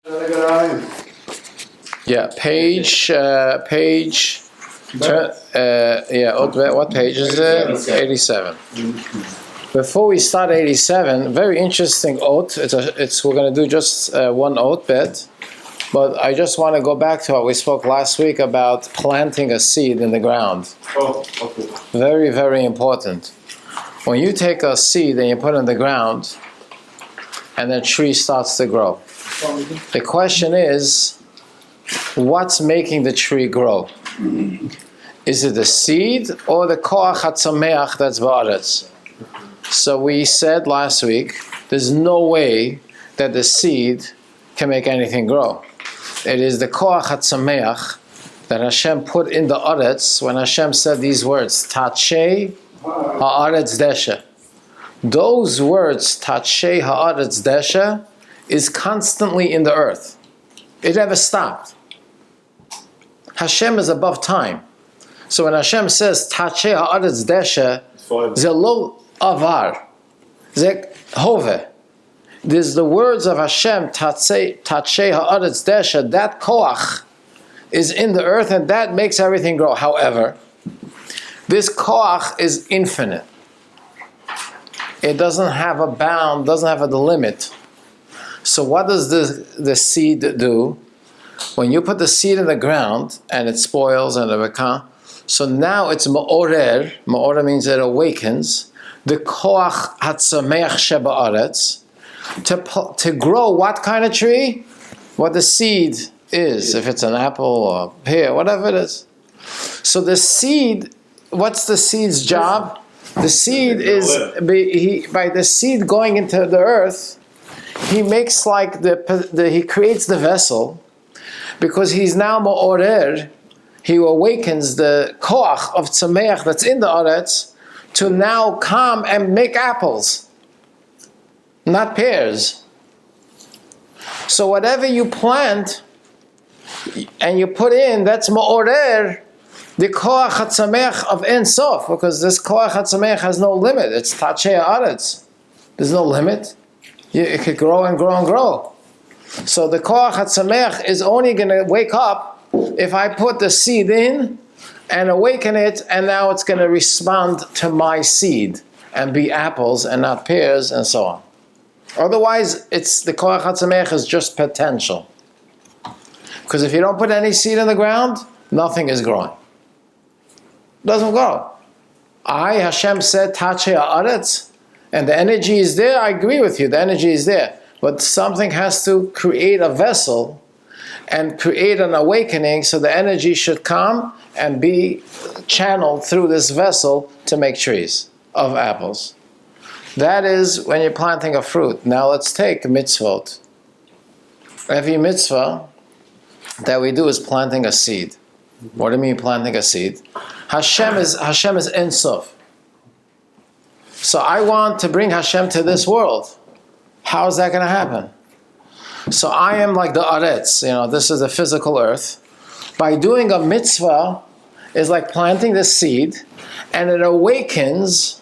Yeah, what page is it? 87. Before we start 87, very interesting oath. We're going to do just one oath bit, but I just want to go back to what we spoke last week about planting a seed in the ground. Oh, okay. Very, very important. When you take a seed and you put it in the ground, and the tree starts to grow. The question is, what's making the tree grow? Is it the seed or the koach hatzameach that's ba'aretz? So we said last week, there's no way that the seed can make anything grow. It is the koach hatzameach that Hashem put in the aretz when Hashem said these words, Tachei ha'aretz desha. Those words, Tachei ha'aretz desha, is constantly in the earth. It never stopped. Hashem is above time. So when Hashem says, Tachei ha'aretz desha, ze lo avar, ze hove. There's the words of Hashem, Tachei ha'aretz desha, that koach is in the earth and that makes everything grow. However, this koach is infinite. It doesn't have a bound, doesn't have a limit. So what does the seed do? When you put the seed in the ground and it spoils and it becomes, so now it's ma'orer. Ma'orer means it awakens. The koach hatzameach sheba'aretz to grow what kind of tree? What the seed is. If it's an apple or a pear, whatever it is. So the seed, what's the seed's job? The seed is, by the seed going into the earth, he makes like he creates the vessel, because he's now ma'orer, he awakens the koach of tzameach that's in the aretz to now come and make apples, not pears. So whatever you plant and you put in, that's ma'orer, the koach hatzameach of Ein Sof, because this koach hatzameach has no limit. It's tachei haaretz. There's no limit. It could grow and grow and grow. So the koach hatzameach is only going to wake up if I put the seed in and awaken it, and now it's going to respond to my seed and be apples and not pears and so on. Otherwise, the koach hatzameach is just potential. Because if you don't put any seed in the ground, nothing is growing. Doesn't grow. Hashem said, Tachei ha'aretz, and the energy is there. I agree with you, the energy is there. But something has to create a vessel and create an awakening, so the energy should come and be channeled through this vessel to make trees of apples. That is when you're planting a fruit. Now let's take mitzvot. Every mitzvah that we do is planting a seed. What do you mean planting a seed? Hashem is Ein Sof. So I want to bring Hashem to this world. How is that going to happen? So I am like the aretz, this is the physical earth. By doing a mitzvah is like planting the seed, and it awakens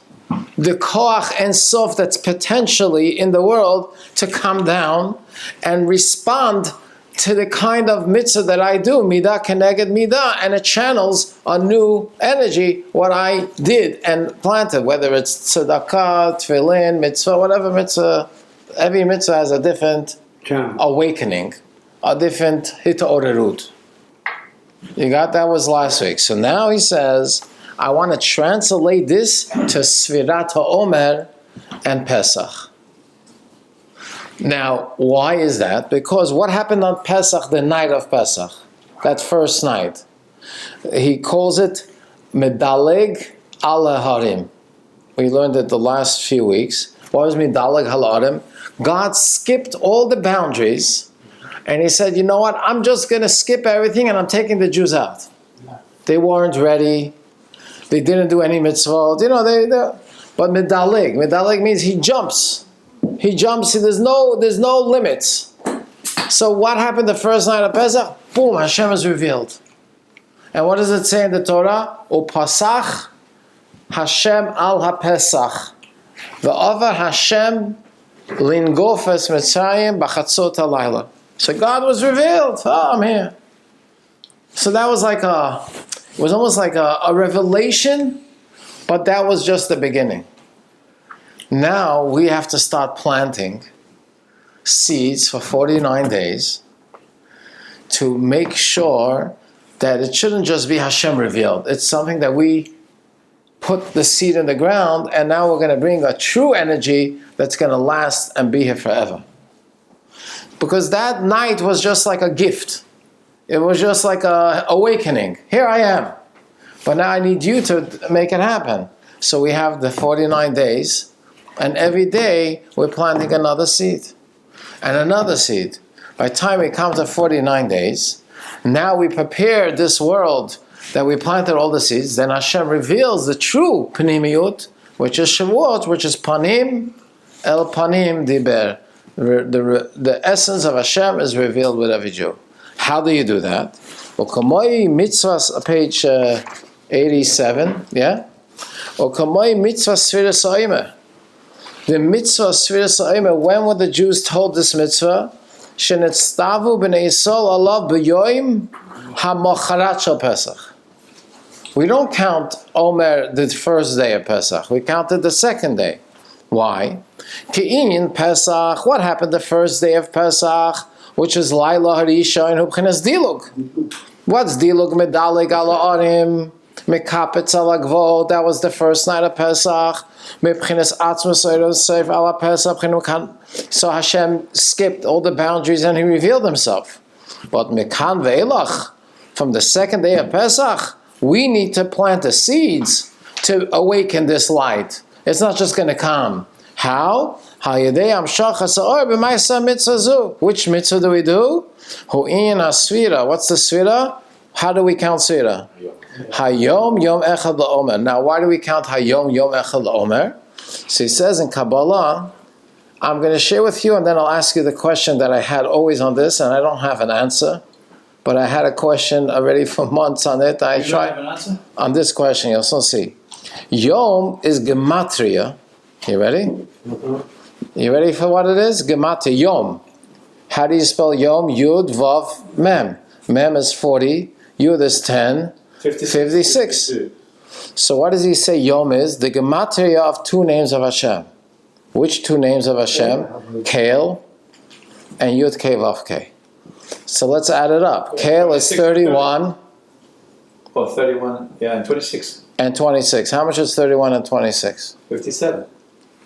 the koach Ein Sof that's potentially in the world to come down and respond to the kind of mitzvah that I do, midah keneged midah, and it channels a new energy, what I did and planted, whether it's tzedakah, tefillin, mitzvah, whatever mitzvah. Every mitzvah has a different awakening, a different hita'orerut. You got that? Was last week. So now he says, I want to translate this to Sfirat HaOmer and Pesach. Now, why is that? Because what happened on Pesach, the night of Pesach, that first night? He calls it Medalleg al Harim. We learned it the last few weeks. What was Medalleg al Harim? God skipped all the boundaries, and he said, you know what, I'm just going to skip everything, and I'm taking the Jews out. They weren't ready. They didn't do any mitzvot. But Medalleg means he jumps. He jumps. There's no limits. So what happened the first night of Pesach? Boom, Hashem is revealed. And what does it say in the Torah? Upasach Hashem al HaPesach. V'avar Hashem lingofes Mitzrayim b'chatzot halayla. So God was revealed. Oh, I'm here. So that was it was almost like a revelation, but that was just the beginning. Now we have to start planting seeds for 49 days to make sure that it shouldn't just be Hashem revealed. It's something that we put the seed in the ground, and now we're going to bring a true energy that's going to last and be here forever. Because that night was just like a gift. It was just like an awakening. Here I am. But now I need you to make it happen. So we have the 49 days, and every day we're planting another seed and another seed. By the time we come to 49 days, now we prepare this world that we planted all the seeds. Then Hashem reveals the true Pnimiyut, which is Shavuot, which is Panim El Panim Diber. The essence of Hashem is revealed with every Jew. How do you do that? Okamoi mitzvahs, page 87, yeah? Okamoi mitzvah sfiras ha'omer. The mitzvah sfiras ha'omer, when were the Jews told this mitzvah? Shenetztavu b'nei Yisrael alav b'yoim ha'mocharat shel Pesach. We don't count Omer the first day of Pesach. We counted the second day. Why? Ke'inyan Pesach. What happened the first day of Pesach? Which is Laila Harisha and Hubchinas Dilug. What's Dilug? Medaleg ala Arim, Mekapetz ala Gvod. That was the first night of Pesach. Mebchinas Atzmus Seif ala Pesach. So Hashem skipped all the boundaries and He revealed Himself. But Mekan ve'elach, from the second day of Pesach, we need to plant the seeds to awaken this light. It's not just going to come. How? Which mitzvah do we do? What's the svira? How do we count svira? Hayom Yom Echad La'omer. Now, why do we count Hayom Yom Echad La'omer? So he says in Kabbalah, I'm going to share with you, and then I'll ask you the question that I had always on this, and I don't have an answer. But I had a question already for months on it. I tried on this question. You'll soon see. Yom is gematria. You ready? Mm-hmm. You ready for what it is? Gematria. Yom. How do you spell Yom? Yud, Vav, Mem. Mem is 40. Yud is 10. 56. So what does he say Yom is? The gematria of two names of Hashem. Which two names of Hashem? Kael and Yud Kei Vav Kei. So let's add it up. Kael is 31. Oh, 31, yeah, and 26. And 26. How much is 31 and 26? 57.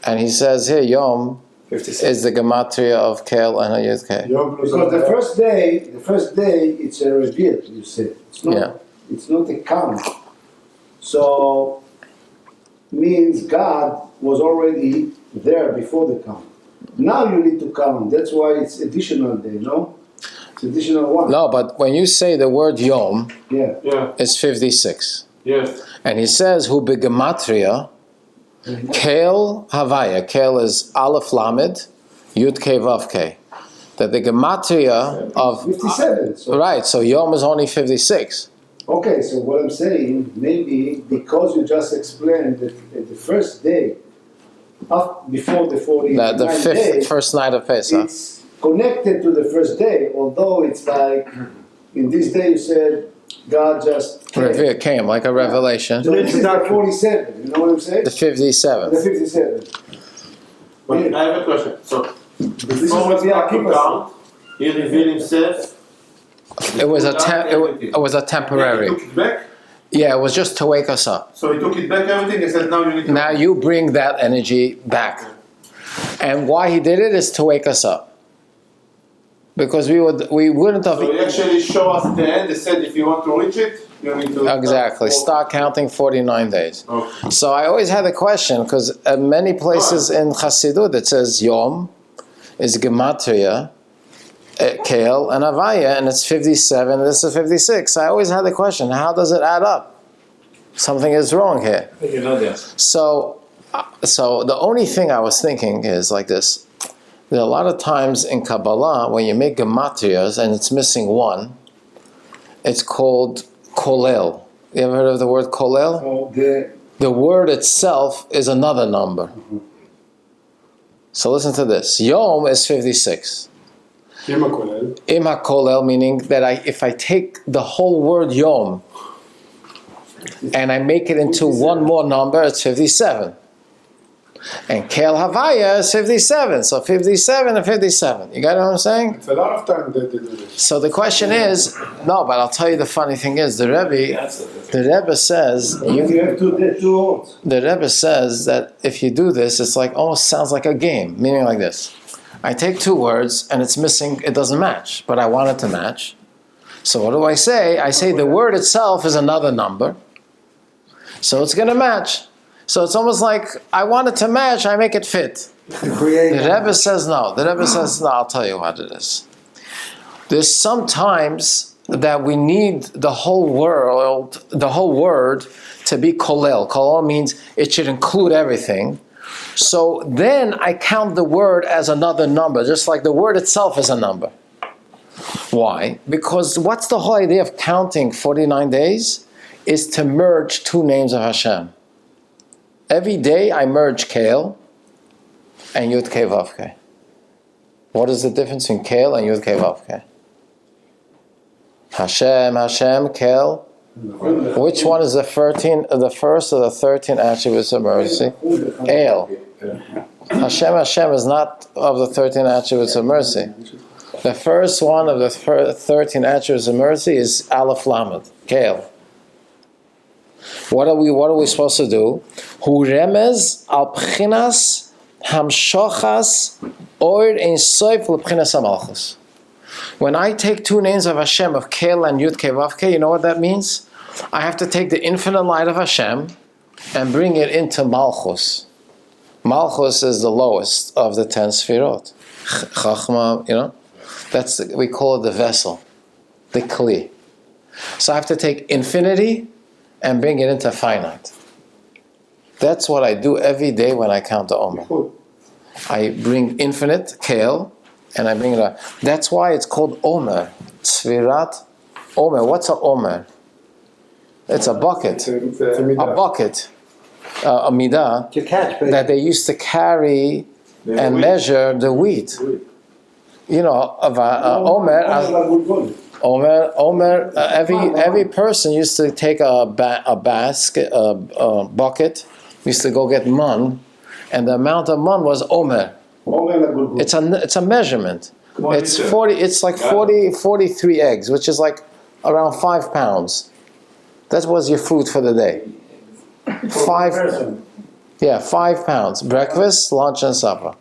And he says here, Yom 56. is the gematria of Kel and Yud Kei. Because the first day, it's a reveal, you said. It's not a count. So, means God was already there before the count. Now you need to count. That's why it's additional day, no? It's additional one. No, but when you say the word Yom, it's 56. Yes. And he says, Hu begematria, Kel Havaya. Kel is Aleph Lamed, Yud Kei Vav Kei. That the gematria of 57. So. Right, so Yom is only 56. Okay, so what I'm saying, maybe because you just explained that the first day, before the 49 the first night of Pesach. It's connected to the first day, although it's like, in this day you said, God just came like a revelation. So it's the 47, you know what I'm saying? The 57. The 57. But I have a question. So, This is before what we the start to Akiva count, he revealed himself. It was a temporary. He took it back. Yeah, it was just to wake us up. So he took it back, everything, and said, now you need to... Now you bring that energy back. And why he did it is to wake us up. Because we wouldn't have... So he actually showed us at the end, they said, if you want to reach it, you need to... Exactly. Start counting 49 days. Okay. So I always had a question, because many places in Chassidut it says Yom is Gematria, Kel, and Avaya, and it's 57, and this is 56. I always had the question, how does it add up? Something is wrong here. You know that. So the only thing I was thinking is like this. There are a lot of times in Kabbalah, when you make gematrias and it's missing one, it's called kolel. You ever heard of the word kolel? So The word itself is another number. So listen to this. Yom is 56. Im HaKolel, meaning that if I take the whole word Yom and I make it into one more number, it's 57. And Kel Havaya is 57. So 57 and 57. You got what I'm saying? It's a lot of time they do this. So the question is, no, but I'll tell you the funny thing is, the Rebbe says, You have two words. the Rebbe says that if you do this, it's like almost sounds like a game, meaning like this. I take two words and it's missing, it doesn't match, but I want it to match. So what do I say? I say the word itself is another number. So it's going to match. So it's almost like I want it to match, I make it fit. The Rebbe says no. The Rebbe says no, I'll tell you what it is. There's sometimes that we need the whole world, the whole word to be kolel. Kolel means it should include everything. So then I count the word as another number, just like the word itself is a number. Why? Because what's the whole idea of counting 49 days? Is to merge two names of Hashem. Every day I merge Kel and Yud Kei Vav Kei. What is the difference in Kel and Yud Kei Vav Kei? Hashem, Kel. Which one is the first or the 13 attributes of mercy? El. Hashem is not of the 13 attributes of mercy. The first one of the 13 attributes of mercy is Aleph Lamed, Kel. What are we supposed to do? Hu remez al pchinas hamshochas or ein soif l'pchinas hamalchus. When I take two names of Hashem, of Kel and Yud Kei Vav Kei, you know what that means? I have to take the infinite light of Hashem and bring it into Malchus. Malchus is the lowest of the 10 Sfirot. Chachma, we call it the vessel, the Kli. So I have to take infinity and bring it into finite. That's what I do every day when I count the Omer. I bring infinite, Kel, and I bring it up. That's why it's called Omer. Tzvirat Omer. What's a Omer? It's a bucket. A bucket. A midah. To catch, that they used to carry and measure the wheat. Omer. Every person used to take a basket, a bucket, used to go get mun, and the amount of mun was Omer. It's a measurement. It's 40. It's like 43 eggs, which is like around 5 pounds. That was your food for the day. 5 pounds. Breakfast, lunch, and supper.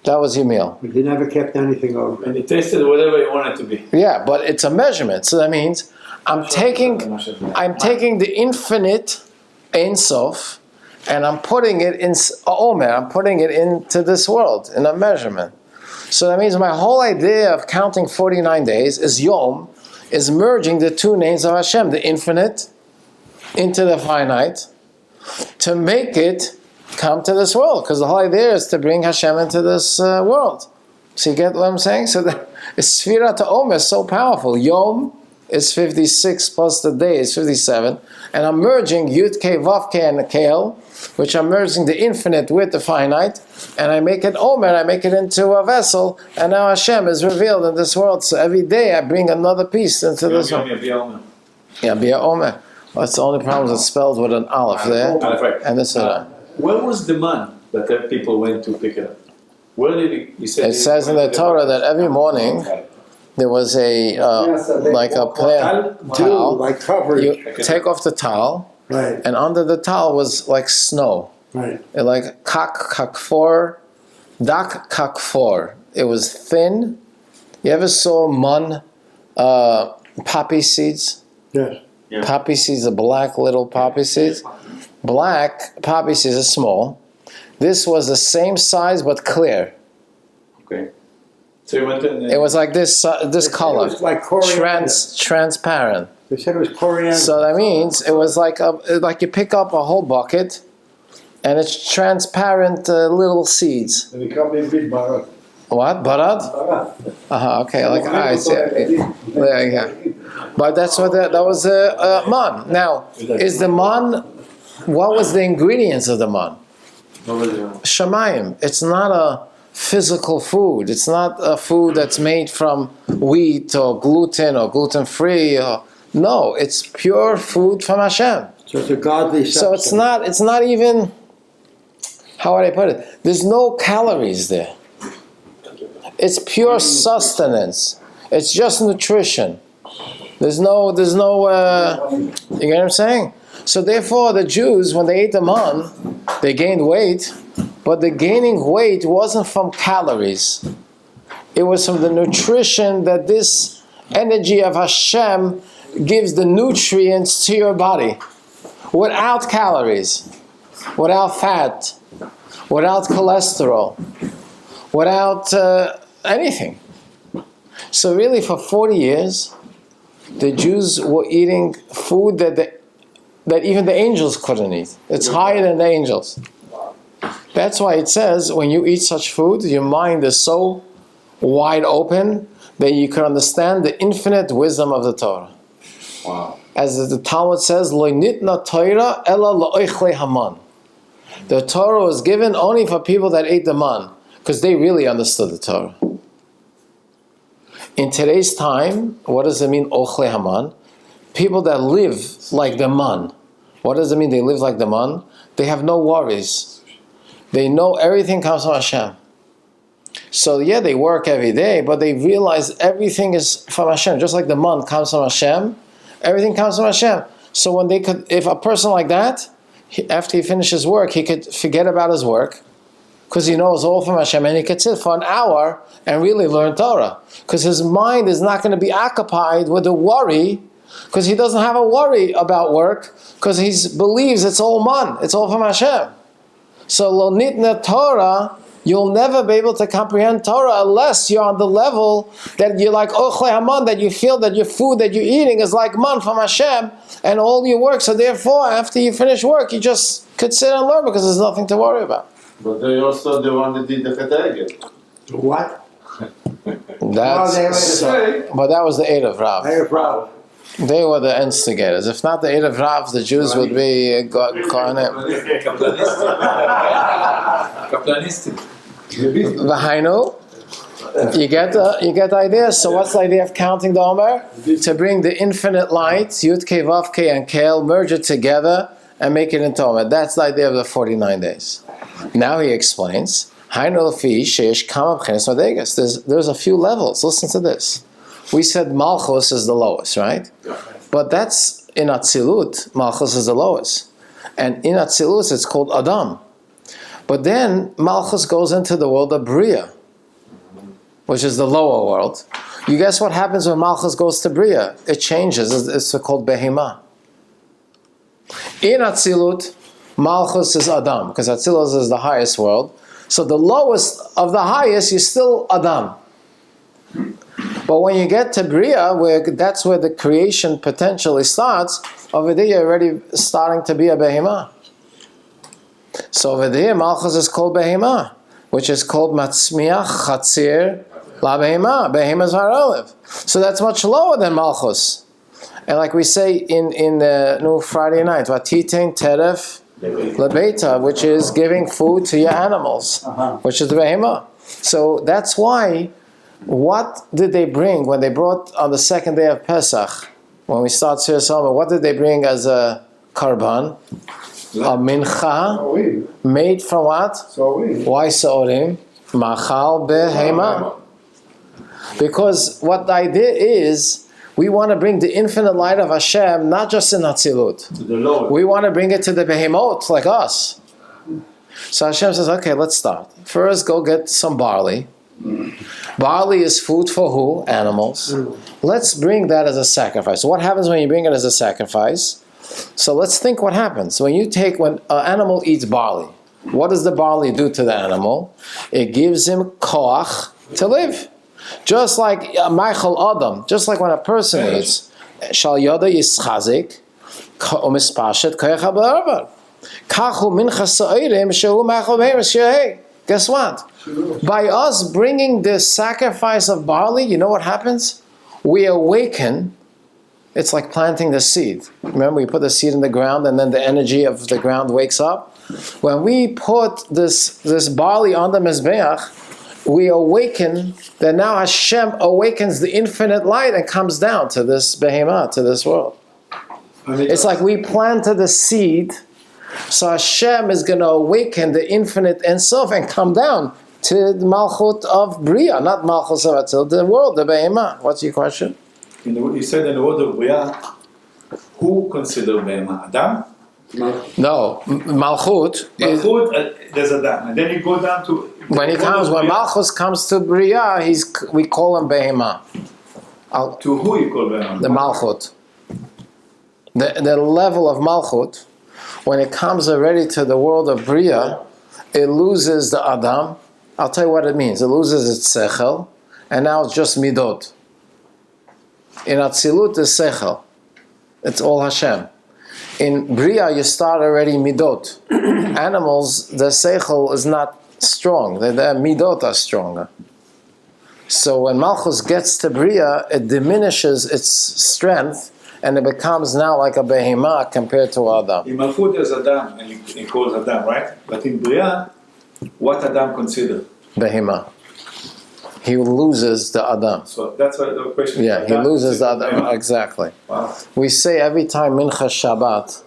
That was your meal. You never kept anything over. And it tasted whatever you want it to be. Yeah, but it's a measurement. So that means I'm taking the infinite Ein Sof, and I'm putting it in Omer. I'm putting it into this world in a measurement. So that means my whole idea of counting 49 days is Yom, is merging the two names of Hashem, the infinite into the finite, to make it come to this world, because the whole idea is to bring Hashem into this world. So you get what I'm saying? So the Sfira to Omer is so powerful. Yom is 56 plus the day is 57, and I'm merging Yud Kei Vav Kei and Kel, which I'm merging the infinite with the finite, and I make it Omer, I make it into a vessel, and now Hashem is revealed in this world. So every day I bring another piece into this world. Yeah, Bia Omer. That's the only problem is it's spelled with an Aleph there, and this is Where was the man that people went to pick it up? Where did he say? It says in the Torah that every morning there was a towel. Like covered. You take off the towel, Right. and under the towel was like snow. Right. Like kakfor, dak kakfor. It was thin. You ever saw mun poppy seeds? Yes. Yeah. Poppy seeds, the black little poppy seeds. Black poppy seeds are small. This was the same size but clear. Okay. So you went in. It was like this color, It was like coriander. transparent. They said it was coriander. So that means it was like you pick up a whole bucket, and it's transparent little seeds. And it come in big barad. What barad? Okay, like I see. Yeah. But that's what that was man. Now, is the man? What was the ingredients of the man? Shamayim. It's not physical food. It's not a food that's made from wheat or gluten-free. No, it's pure food from Hashem. So it's a godly So it's not even, how would I put it? There's no calories there. It's pure sustenance. It's just nutrition. There's no, you get what I'm saying? So therefore the Jews, when they ate the man, they gained weight, but the gaining weight wasn't from calories. It was from the nutrition that this energy of Hashem gives the nutrients to your body. Without calories, without fat, without cholesterol, without anything. So really for 40 years, the Jews were eating food that even the angels couldn't eat. It's higher than the angels. That's why it says when you eat such food, your mind is so wide open that you can understand the infinite wisdom of the Torah. Wow. As the Talmud says, Lo nitna Torah ela lo'ichle haman. The Torah was given only for people that ate the man, because they really understood the Torah. In today's time, what does it mean, ochle haman? People that live like the man. What does it mean they live like the man? They have no worries. They know everything comes from Hashem. So yeah, they work every day, but they realize everything is from Hashem. Just like the man comes from Hashem, everything comes from Hashem. So when if a person like that, after he finishes work, he could forget about his work, because he knows all from Hashem, and he could sit for an hour and really learn Torah. Because his mind is not going to be occupied with the worry, because he doesn't have a worry about work, because he believes it's all man, it's all from Hashem. So lo nitna Torah, you'll never be able to comprehend Torah unless you're on the level that you're like ochle haman, that you feel that your food that you're eating is like man from Hashem, and all your work. So therefore, after you finish work, you just could sit and learn because there's nothing to worry about. But they also the one that did the Chetegel. What? But that was the eight of Rav. I have Rav. They were the instigators. If not the eight of Rav, the Jews would be Kohanim. Kaplanistic. V'hainu, you get the idea. So what's the idea of counting the Omer? To bring the infinite light, Yud Kei Vav Kei and Kel, merge it together and make it into Omer. That's the idea of the 49 days. Now he explains. There's a few levels. Listen to this. We said Malchus is the lowest, right? But that's in Atzilut, Malchus is the lowest. And in Atzilut it's called Adam. But then Malchus goes into the world of Bria, which is the lower world. You guess what happens when Malchus goes to Bria? It changes. It's called Behemah. In Atzilut, Malchus is Adam, because Atzilut is the highest world. So the lowest of the highest is still Adam. But when you get to Bria, that's where the creation potentially starts, over there you're already starting to be a Behemah. So over there, Malchus is called Behemah, which is called Matzmiach Chatzir La Behemah. Behemah is Haroliv. So that's much lower than Malchus. And like we say in New Friday night, Vatitein Teref Lebeita, which is giving food to your animals, which is the Behemah. So that's why, what did they bring when they brought on the second day of Pesach, when we start Shir Hashirim, what did they bring as a karban? A mincha, made from what? Why Sorim? Machal Behemah. Because what the idea is, we want to bring the infinite light of Hashem, not just in Atzilut. We want to bring it to the Behemot, like us. So Hashem says, okay, let's start. First, go get some barley. Barley is food for who? Animals. Let's bring that as a sacrifice. So what happens when you bring it as a sacrifice? So let's think what happens. When an animal eats barley, what does the barley do to the animal? It gives him koach to live. Just like Michael Adam, just like when a person eats, Shal Yoda Yischazik, Umispashet Koyach HaBarbar. Kachu Mincha Sa'irim Shehu Michael Behemoth Shehei. Guess what? By us bringing the sacrifice of barley, you know what happens? We awaken. It's like planting the seed. Remember, we put the seed in the ground and then the energy of the ground wakes up? When we put this barley on the Mizbeach, we awaken, then now Hashem awakens the infinite light and comes down to this behemoth, to this world. It's like we planted the seed, so Hashem is going to awaken the infinite Ein Sof and come down to the Malchut of Bria, not Malchut of Atzil, the world, the behemoth. What's your question? You said in the word of Bria, who considered Behemah? Adam? No, Malchut. Malchut, there's Adam. And then you go down to... When Malchus comes to Bria, we call him Behemah. To who you call Behemah? The Malchut. The level of Malchut, when it comes already to the world of Bria, it loses the Adam. I'll tell you what it means. It loses its Sechel, and now it's just Midot. In Atzilut, is Sechel. It's all Hashem. In Bria, you start already Midot. Animals, the Sechel is not strong. The Midot are stronger. So when Malchus gets to Bria, it diminishes its strength, and it becomes now like a Behemah compared to Adam. In Malchut there's Adam, and he calls Adam, right? But in Bria, what Adam considered? Behemah. He loses the Adam. So that's what the question is. Yeah, he loses the Adam. Exactly. Wow. We say every time Mincha Shabbat,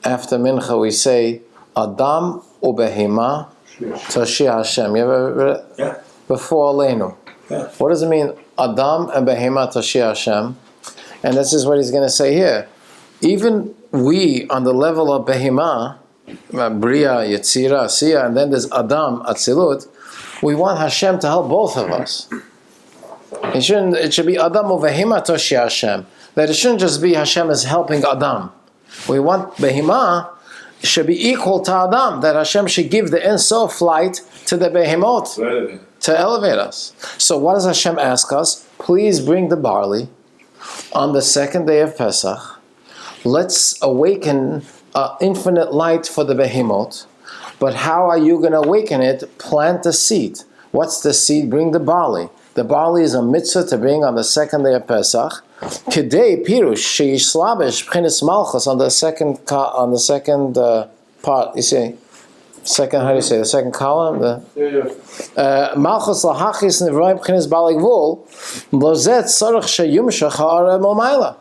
after Mincha, we say Adam u'Behemah Shir Hashirim. You ever read it? Yeah. Before Aleinu. Yeah. What does it mean? Adam and Behemah Shir Hashirim. And this is what he's going to say here. Even we, on the level of Behemah, Bria, Yetzira, Asiya, and then there's Adam, Atzilut, we want Hashem to help both of us. It should be Adam uvehima toshi Hashem. That it shouldn't just be Hashem is helping Adam. We want Behemah should be equal to Adam. That Hashem should give the Ein Sof light to the Behemoth to elevate us. So what does Hashem ask us? Please bring the barley on the second day of Pesach. Let's awaken infinite light for the Behemoth. But how are you going to awaken it? Plant the seed. What's the seed? Bring the barley. The barley is a mitzvah to bring on the second day of Pesach. Kedei pirush sheyislabish b'chinas malchus on the second part. You see, second. How do you say the second column? Malchus lahachis nevroim b'chinas baligvul lozet tzarich sheyumshach ha'ara momayla.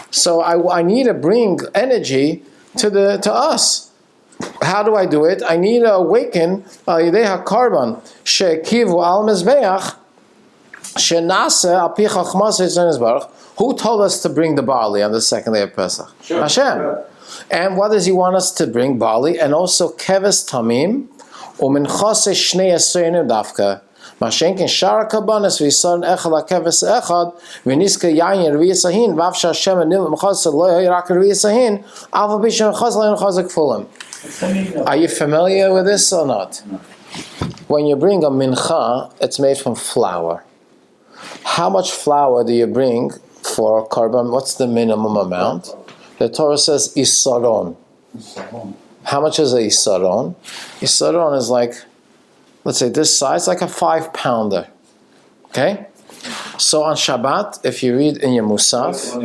So I need to bring energy to us. How do I do it? I need to awaken Yidei HaKarban she'kivu al mizbeach she'nase al pi chachmas Yitzhak Baruch. Who told us to bring the barley on the second day of Pesach? Sure. Hashem. Sure. And what does He want us to bring? Barley and also keves tamim u'minchase shnei esreinim dafka. Mashenkin shara kabanas v'yisar echad keves echad v'niska yayin rviyasahin v'avsha Hashem anil m'chaz lo yirak rviyasahin alva b'shem m'chaz lo y'nchazak fulim. Are you familiar with this or not? When you bring a mincha, it's made from flour. How much flour do you bring for a korban? What's the minimum amount? The Torah says isaron. How much is a isaron? Isaron is like, let's say this size, like a 5-pounder. Okay? So on Shabbat, if you read in your Musaf,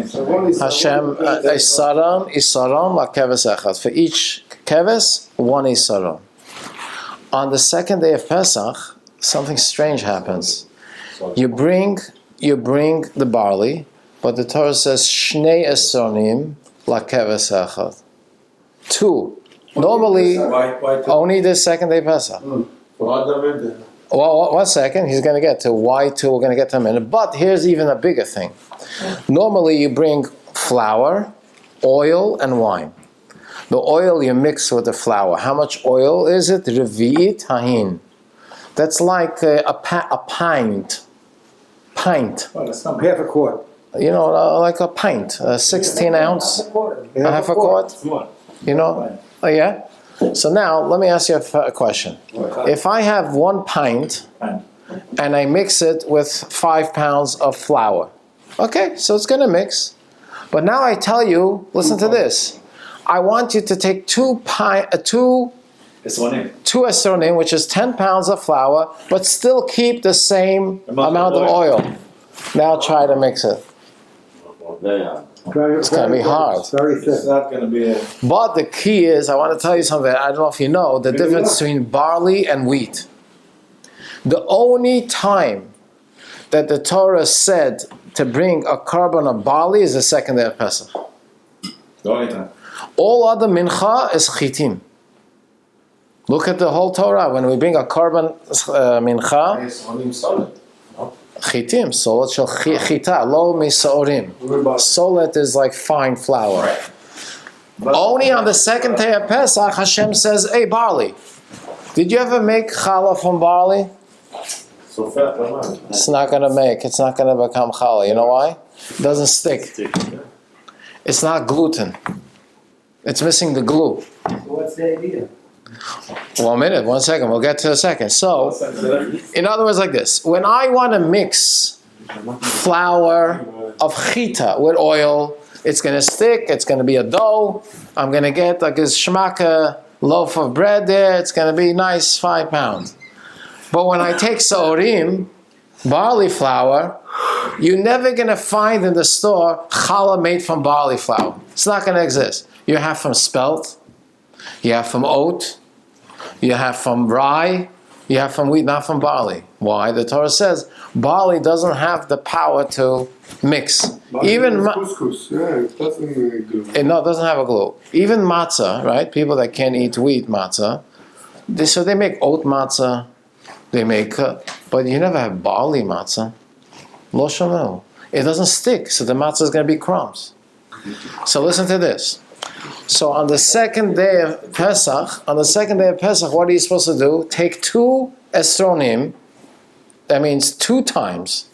Hashem, isaron la keves echad. For each keves, 1 isaron. On the second day of Pesach, something strange happens. You bring the barley, but the Torah says shnei esonim la keves echad. 2. Normally, only the second day of Pesach. Well, 1 second, he's going to get to why 2, we're going to get to in a minute. But here's even a bigger thing. Normally you bring flour, oil, and wine. The oil you mix with the flour. How much oil is it? Revi'it hahin. That's like a pint. Pint. Half a quart. You know, like a pint. 16 ounce. Half a quart. You know? Oh, yeah? So now, let me ask you a question. If I have 1 pint and I mix it with 5 pounds of flour, okay, so it's going to mix. But now I tell you, listen to this. I want you to take 2 esronim, which is 10 pounds of flour, but still keep the same amount of oil. Now try to mix it. It's going to be hard. Very thick. It's not going to be a... But the key is, I want to tell you something, I don't know if you know, the difference between barley and wheat. The only time that the Torah said to bring a carbon of barley is the second day of Pesach. The only time. All other mincha is chitim. Look at the whole Torah. When we bring a carbon mincha, chitim, solet shel chita, lo misaorim. Solet is like fine flour. Only on the second day of Pesach, Hashem says, hey, barley. Did you ever make challah from barley? It's not going to become challah. You know why? It doesn't stick. It's not gluten. It's missing the glue. What's the idea? 1 minute, 1 second. We'll get to a second. So, in other words, like this. When I want to mix flour of chita with oil, it's going to stick. It's going to be a dough. I'm going to get like a shmaka loaf of bread there. It's going to be nice, 5 pounds. But when I take saorim, barley flour, you're never going to find in the store challah made from barley flour. It's not going to exist. You have from spelt, you have from oat, you have from rye, you have from wheat, not from barley. Why? The Torah says barley doesn't have the power to mix. Even couscous, yeah, it doesn't glue. it doesn't have a glue. Even matzah, right? People that can't eat wheat matzah, they make oat matzah, they make, but you never have barley matzah. Lo shomel. It doesn't stick, so the matzah is going to be crumbs. So listen to this. So on the second day of Pesach, what are you supposed to do? Take 2 esronim, that means 2 times,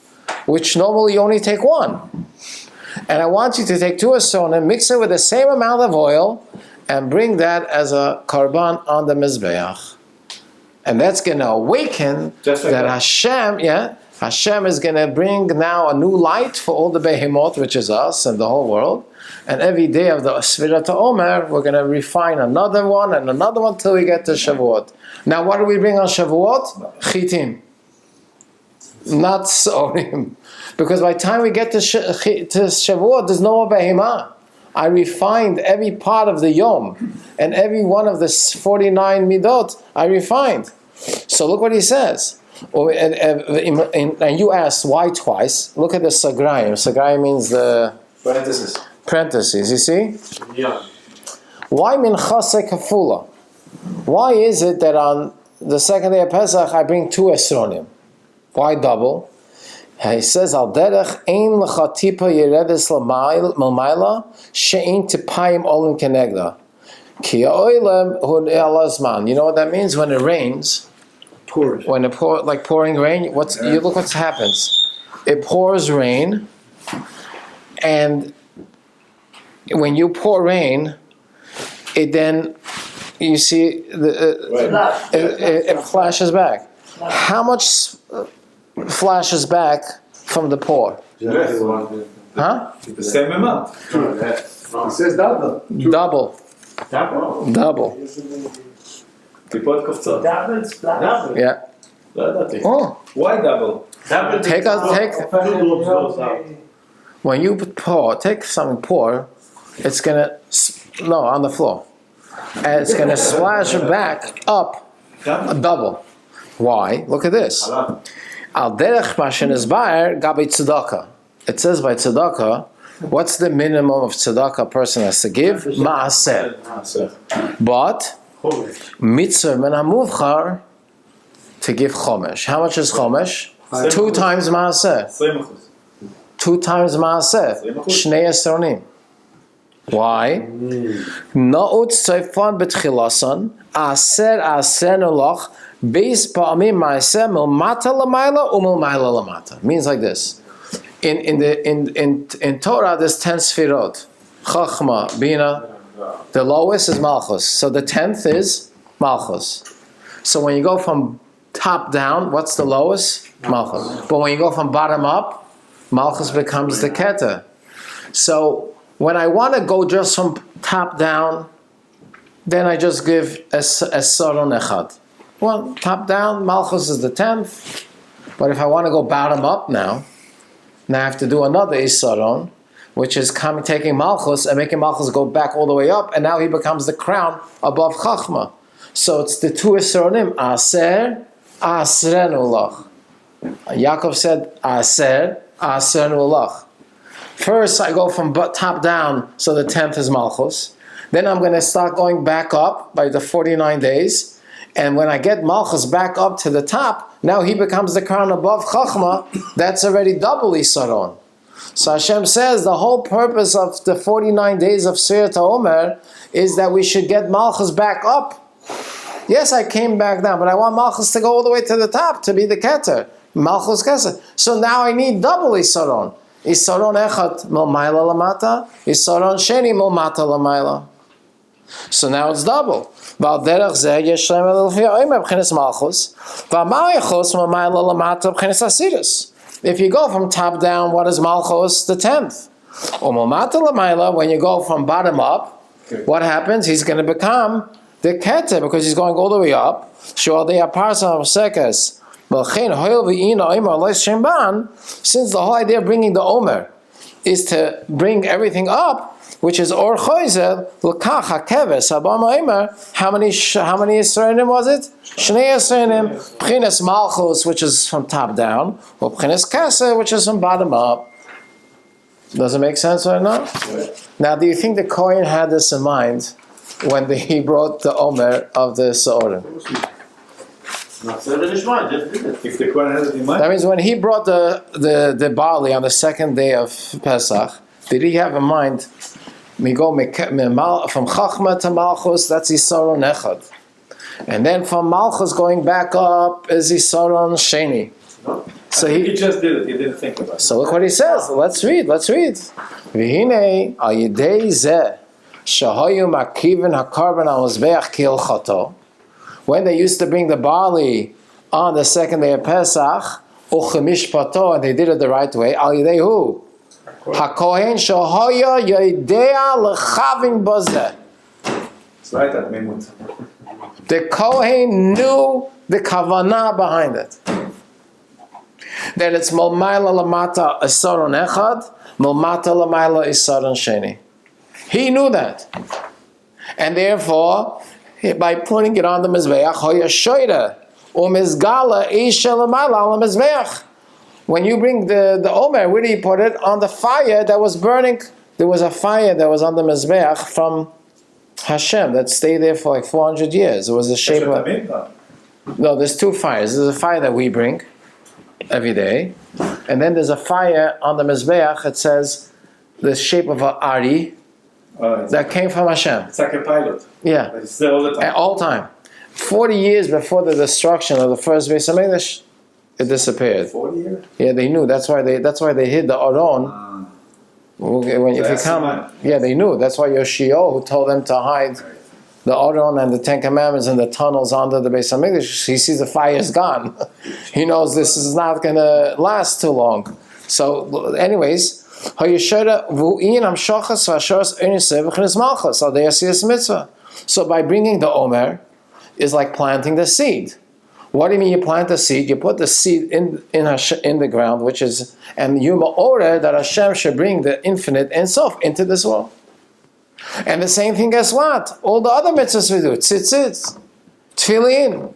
which normally you only take 1. And I want you to take 2 esronim, mix it with the same amount of oil, and bring that as a karban on the mizbeach. And that's going to awaken Just like that that. Hashem is going to bring now a new light for all the behemoth, which is us and the whole world. And every day of the Sfirat HaOmer, we're going to refine another one and another one till we get to Shavuot. Now, what do we bring on Shavuot? Chitim. Not Sorim. Because by the time we get to Shavuot, there's no more behemah. I refined every part of the Yom. And every one of the 49 midot, I refined. So look what he says. And you asked, why twice? Look at the Sagrayim. Sagrayim means the... Parentheses, you see? Yeah. Why minchase kafula? Why is it that on the second day of Pesach I bring 2 esronim? Why double? He says, Al derech ein lecha tipa yeredes l'mayla she'ein tipayim olim kenegda. Ki ha'oilem hu alazman. You know what that means? When it rains, Pours. when it like pouring rain, you look what happens. It pours rain, and when you pour rain, it then, you see, it flashes back. How much flashes back from the pour? Huh? The same amount. It says double. Double. טיפות קופצות. Yeah. לא ידעתי. Oh. Why double? When you pour, take something pour, it's gonna, on the floor. And it's gonna splash back up a double. Why? Look at this. Al derech mashen isbaer gabi tzedakah. It says by tzedakah, what's the minimum of tzedakah a person has to give? Ma'aser. But mitzvah men hamuvchar to give chomesh. How much is chomesh? 2 times ma'aser. 20%. 2 times ma'aser. Shnei esronim. Why? Na'ut tzayfan betchilasan aser noloch beis pa'amim ma'aser milmata lamayla umilmayla lamata. Means like this. In Torah, there's 10 sfirot. Chachma, Bina. The lowest is Malchus. So the 10th is Malchus. So when you go from top down, what's the lowest? Malchus. But when you go from bottom up, Malchus becomes the Keter. So when I want to go just from top down, then I just give a Saron Echad. Well, top down, Malchus is the 10th. But if I want to go bottom up now I have to do another Isaron, which is taking Malchus and making Malchus go back all the way up, and now he becomes the crown above Chachma. So it's the 2 Isaronim, Aser Asrenu lach. Yaakov said, Asrenu lach. First, I go from top down, so the 10th is Malchus. Then I'm going to start going back up by the 49 days. And when I get Malchus back up to the top, now he becomes the crown above Chachma. That's already double Isaron. So Hashem says the whole purpose of the 49 days of Sfirot HaOmer is that we should get Malchus back up. Yes, I came back down, but I want Malchus to go all the way to the top to be the Keter. Malchus Keter. So now I need double Isaron. Isaron Echad Milmaila Lamata, Isaron Sheni Milmata Lamaila. So now it's double. If you go from top down, what is Malchus? The 10th. When you go from bottom up, what happens? He's going to become the Keter because he's going all the way up. Since the whole idea of bringing the Omer is to bring everything up, which is Or Choizel, L'kach HaKeves, Habama Omer, how many Yisraelim was it? Shnei Yisraelim, P'chines Malchus, which is from top down, or P'chines Keser, which is from bottom up. Does it make sense or not? Now, do you think the Kohen had this in mind when he brought the Omer of the Sa'orim? If the Kohen has it in mind. That means when he brought the barley on the second day of Pesach, did he have in mind, we go from Chachma to Malchus, that's Yissaron Echad. And then from Malchus going back up is Yissaron Sheni. So he just did it, he didn't think about it. So look what he says. Let's read. V'hinei al yidei zeh shahayu makivin hakarban al mizbeach kil chato. When they used to bring the barley on the second day of Pesach, uchemishpato, and they did it the right way, al yidei hu? HaKohen shahaya yidea lechavin bazeh. It's right at Memut. The Kohen knew the kavanah behind it. That it's Molmaila Lamata Isaron Echad, Molmata Lamaila Isaron Sheni. He knew that. And therefore, by putting it on the Mizbeach, Hoya Shoida, Mizgala Isha Lamaila al Mizbeach. When you bring the Omer, where do you put it? On the fire that was burning. There was a fire that was on the Mizbeach from Hashem that stayed there for like 400 years. It was the shape of... No, there's two fires. There's a fire that we bring every day, and then there's a fire on the Mizbeach. It says the shape of an Ari that came from Hashem. It's like a pilot. Yeah, It's there all the time. all time. 40 years before the destruction of the first Beis HaMikdash, it disappeared. 40 years? Yeah, they knew. That's why they hid the Aron. If you come, yeah, they knew. That's why Yoshio, who told them to hide the Aron and the Ten Commandments in the tunnels under the Beis HaMikdash, he sees the fire is gone. He knows this is not going to last too long. So, anyways, so by bringing the Omer is like planting the seed. What do you mean you plant the seed? You put the seed in the ground, which is, and you ma'oreh that Hashem should bring the infinite Ein Sof into this world. And the same thing, guess what? All the other mitzvahs we do, tzitzit, tefillin,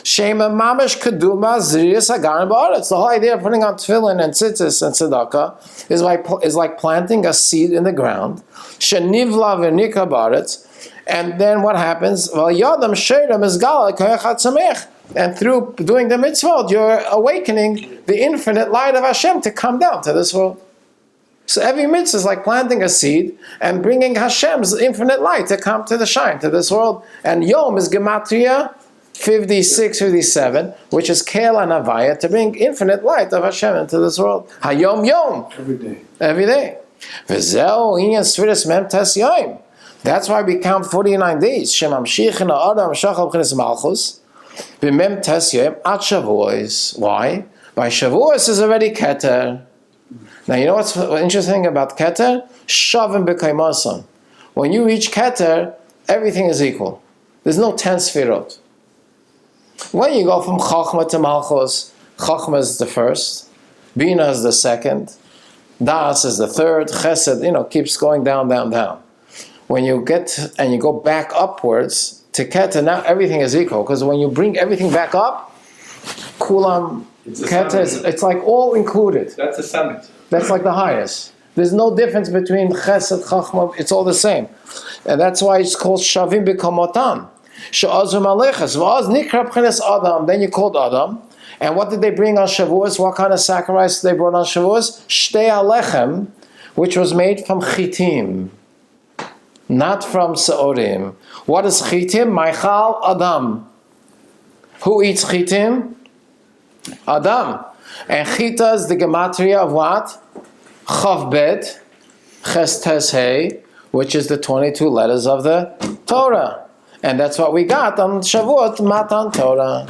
shema mamash keduma zriyas hagarim ba'aretz. The whole idea of putting on tefillin and tzitzis and tzedakah is like planting a seed in the ground, shenivla v'nika ba'aretz, and then what happens? Well, yadam sheidam is gala koyachat samech. And through doing the mitzvot, you're awakening the infinite light of Hashem to come down to this world. So every mitzvah is like planting a seed and bringing Hashem's infinite light to come to the shine, to this world. And Yom is Gematria 56, 57, which is Kel and Avaya, to bring infinite light of Hashem into this world. Hayom Yom. Every day. Every day. V'zeo inyan sfiris mem tes yoim. That's why we count 49 days. Shemamshich in ha'adam shachal b'chinas malchus. V'mem tes yoim at Shavuos. Why? By Shavuos is already Keter. Now, you know what's interesting about Keter? Shavim b'kaimason. When you reach Keter, everything is equal. There's no 10 sfirot. When you go from Chachma to Malchus, Chachma is the first, Bina is the second, Das is the third, Chesed, keeps going down, down, down. When you get and you go back upwards to Keter, now everything is equal. Because when you bring everything back up, kulam It's a keter. summit. It's like all included. That's a summit. That's like the highest. There's no difference between chesed, chachma. It's all the same, and that's why it's called shavim b'kamotan. She'azum aleches v'az nikra b'chenes Adam. Then you called Adam. And what did they bring on Shavuos? What kind of sacrifice they brought on Shavuos? Shtei alechem, which was made from chitim, not from seorim. What is chitim? Maichal Adam. Who eats chitim? Adam. And chita is the gematria of what? Chav bet, ches tes hey, which is the 22 letters of the Torah. And that's what we got on Shavuot, Matan Torah.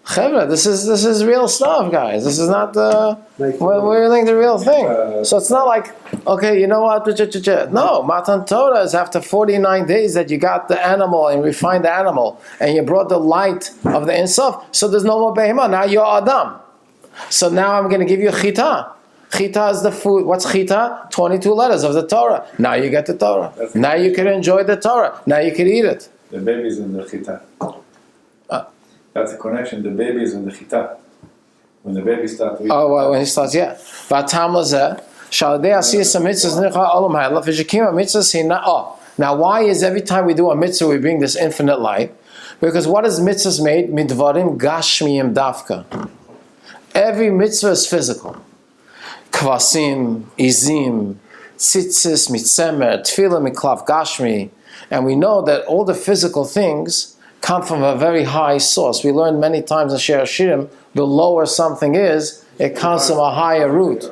Chevra, this is real stuff, guys. This is not we're learning the real thing. So it's not like, okay, you know what? No, Matan Torah is after 49 days that you got the animal and refined the animal, and you brought the light of the Insaf. So there's no more behemah. Now you're Adam. So now I'm going to give you chita. Chita is the food. What's chita? 22 letters of the Torah. Now you get the Torah. Now you can enjoy the Torah. Now you can eat it. The baby's in the chita. That's a connection. The baby is in the chita. When the baby starts to eat. Oh, well, when he starts, yeah. Now why is every time we do a mitzvah we bring this infinite light? Because what is mitzvahs made? Midvarim gashmiyim dafka. Every mitzvah is physical. Kvasim, izim, tzitzis, mitzemer, tefillah, miklav, gashmi. And we know that all the physical things come from a very high source. We learned many times in Shir Hashirim, the lower something is, it comes from a higher root.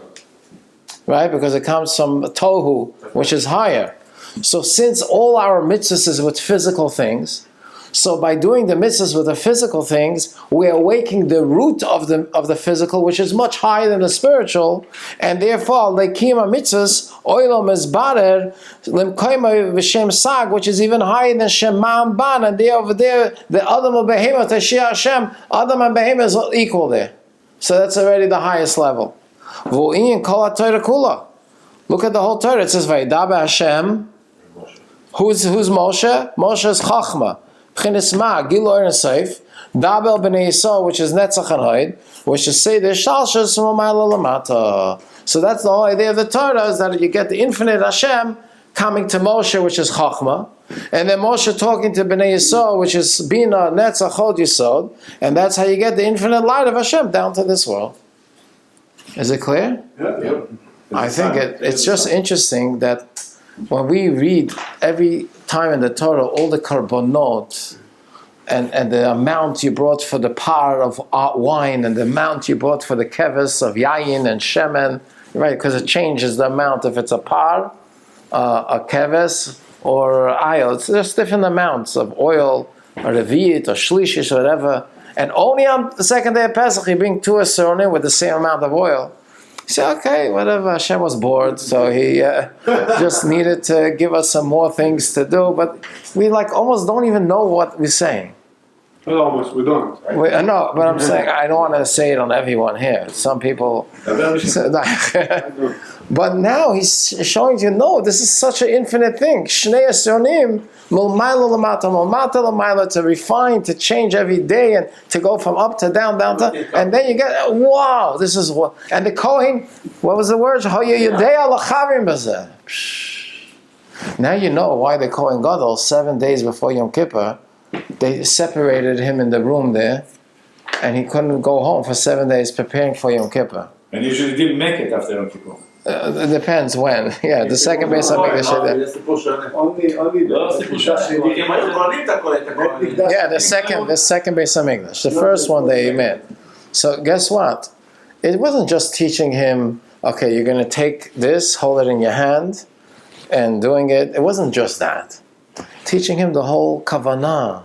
Right? Because it comes from tohu, which is higher. So since all our mitzvahs is with physical things, so by doing the mitzvahs with the physical things, we are awakening the root of the physical, which is much higher than the spiritual, and therefore lekima mitzvahs oilom esbarer lemkoima v'shem sag, which is even higher than shemam ban, and there over there the Adam and Behemoth, the Shir Hashem, Adam and Behemoth is equal there. So that's already the highest level. V'o'in kol ha'Torah kula. Look at the whole Torah. It says Vayidaber Hashem. Who's Moshe? Moshe is Chachma. Chinisma, Gilor and Seif, Dabel b'nei Yisrael, which is Netzach and Hoid, which is Seder Shalshas Mamayla Lamata. So that's the whole idea of the Torah, is that you get the infinite Hashem coming to Moshe, which is Chachma, and then Moshe talking to b'nei Yisrael, which is Bina, Netzach, Hod Yisod, and that's how you get the infinite light of Hashem down to this world. Is it clear? Yeah. I think it's just interesting that when we read every time in the Torah, all the karbonot and the amount you brought for the par of wine and the amount you brought for the keves of yayin and shemen, right? Because it changes the amount if it's a par, a keves, or ayil. It's just different amounts of oil, or reviyit, or shlishish, or whatever. And only on the second day of Pesach, you bring two aseronim with the same amount of oil. You say, okay, whatever, Hashem was bored, so he just needed to give us some more things to do, but we almost don't even know what we're saying. Not almost, we don't. No, but I'm saying, I don't want to say it on everyone here. Some people... But now he's showing you, no, this is such an infinite thing. Shnei Asionim, mulmayla lamata, mulmata lamayla, to refine, to change every day, and to go from up to down, down to, and then you get, wow, this is what, and the Kohen, what was the word? Now you know why the Kohen Gadol, 7 days before Yom Kippur, they separated him in the room there, and he couldn't go home for 7 days preparing for Yom Kippur. And usually didn't make it after Yom Kippur. It depends when. Yeah, the second base I make the shit. Only Yeah, the second base of English. The first one they made. So guess what? It wasn't just teaching him, okay, you're going to take this, hold it in your hand, and doing it. It wasn't just that. Teaching him the whole kavanah,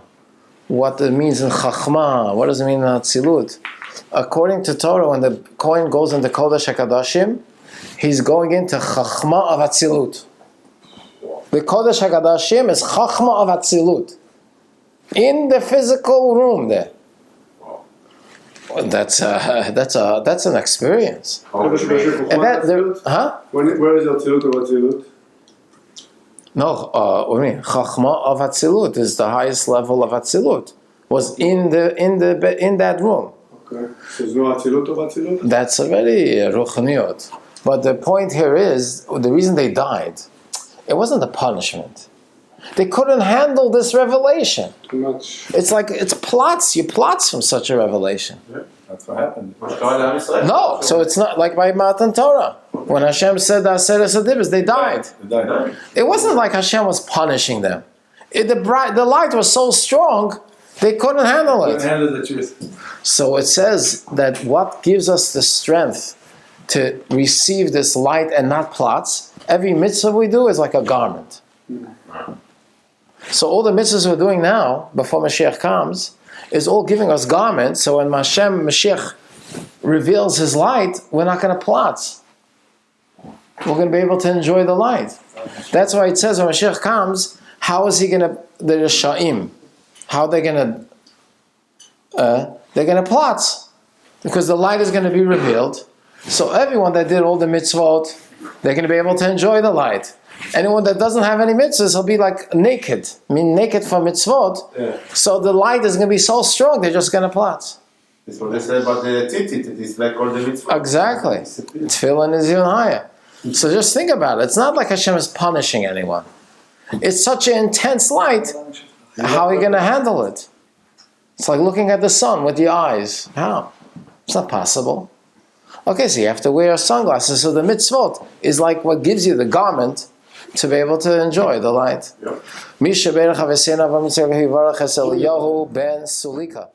what it means in chachma, what does it mean in atzilut. According to Torah, when the Kohen goes into Kodesh HaKadoshim, he's going into chachma of atzilut. The Kodesh HaKadoshim is chachma of atzilut. In the physical room there. That's an experience. Where is Atzilut of Atzilut? No, what do you mean? Chachma of Atzilut is the highest level of Atzilut. was in that room. Okay. So there's no Atzilut of Atzilut? That's already Ruchniot. But the point here is, the reason they died, it wasn't a punishment. They couldn't handle this revelation. Too much. It's like, it's plots. You plots from such a revelation. Yeah, that's what happened. No, so it's not like by Matan Torah. When Hashem said the Aseret Adibas, they died. They died. It wasn't like Hashem was punishing them. The light was so strong, they couldn't handle Couldn't it. handle the truth. So it says that what gives us the strength to receive this light and not plots, every mitzvah we do is like a garment. So all the mitzvahs we're doing now, before Mashiach comes, is all giving us garments, so when Mashiach reveals his light, we're not going to plot. We're going to be able to enjoy the light. That's why it says when Mashiach comes, how is he going to, the Rishaim, how are they going to, they're going to plot. Because the light is going to be revealed. So everyone that did all the mitzvot, they're going to be able to enjoy the light. Anyone that doesn't have any mitzvahs, he'll be like naked. I mean, naked from mitzvot. Yeah. So the light is going to be so strong, they're just going to plot. That's what they say about the tzitzit. It is like all the mitzvot. Exactly. Tefillin is even higher. So just think about it. It's not like Hashem is punishing anyone. It's such an intense light. How are you going to handle it? It's like looking at the sun with your eyes. How? It's not possible. Okay, so you have to wear sunglasses. So the mitzvot is like what gives you the garment to be able to enjoy the light. Misha Berach Avesena Vamitzvah Hivarach Esel Yahu Ben Sulika.